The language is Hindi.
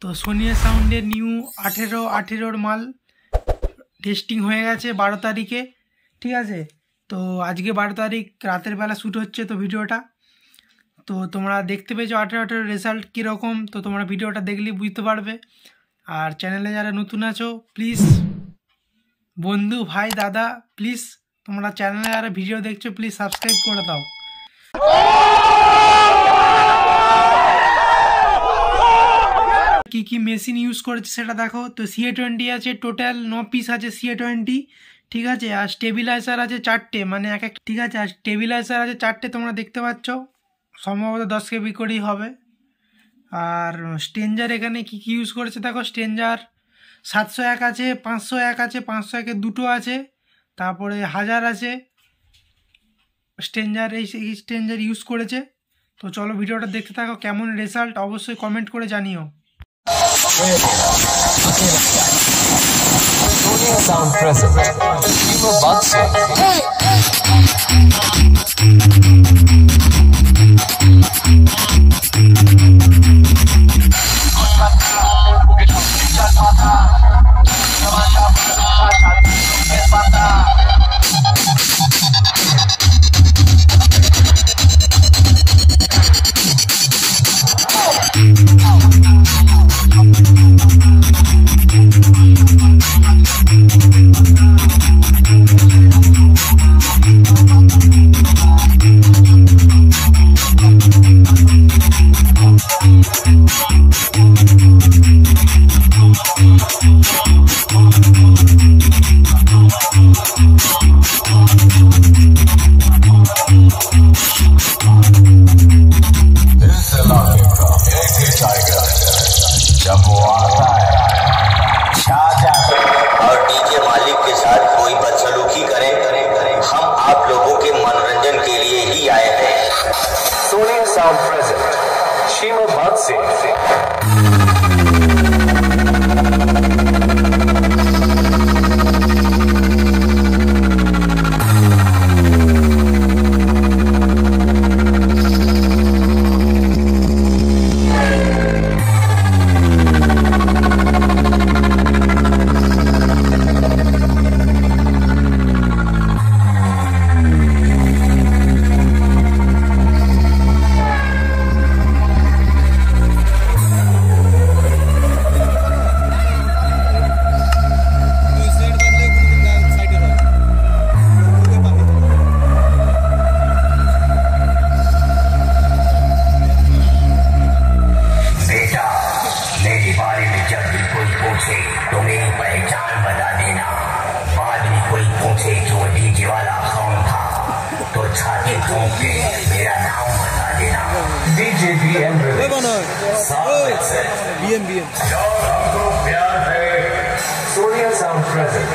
तो सोनिया साउंडे न्यू 18 माल टेस्टिंग हो गए 12 तारीखे। ठीक है, तो आज के 12 तारीख रातेर बेला शूट होच्छे। तो भिडियोटा तो तुम्हारा देखते पेয়েছো 18 रेजाल्ट की रकम। तो तुम्हारा भिडियोटा देखले बुझते पारबे। और चैनेले जारा नतून आछो प्लिज बंधु भाई दादा प्लिज तुम्हारा चैनेले जारा भिडियो देखছো प्लिज सबस्क्राइब करे दाओ। की मेशिन यूज करेছে সেটা দেখো। তো CA20 আছে টোটাল 9 পিস আছে CA20। ঠিক আছে, আর স্টেবিলাইজার আছে 4টে, মানে এক এক। ঠিক আছে, আর স্টেবিলাইজার আছে 4টে তোমরা দেখতে পাচ্ছ, সম্ভবত 10 কেবি করেই হবে। আর স্ট্রেঞ্জার এখানে কি কি ইউজ করেছে দেখো। স্ট্রেঞ্জার 701 আছে, 501 আছে, 501 দুটো আছে, তারপরে 1000 আছে। স্ট্রেঞ্জার এই স্ট্রেঞ্জার ইউজ করেছে। তো চলো ভিডিওটা দেখতে থাকো, কেমন রেজাল্ট অবশ্যই কমেন্ট করে জানিও। Sonia sound present. People boxing. जब वो आता है छा जाता है और डीजे मालिक के साथ कोई बदसलूकी करे, हम आप लोगों के मनोरंजन के लिए ही आए हैं। Sonia sound present शीमा boxing. तो मेरी पहचान बता देना, बाद में कोई पूछे कि वो डीजे वाला कौन था तो छाती ठोक के मेरा नाम बता देना। डीजे BM प्यार है। Sonia sound present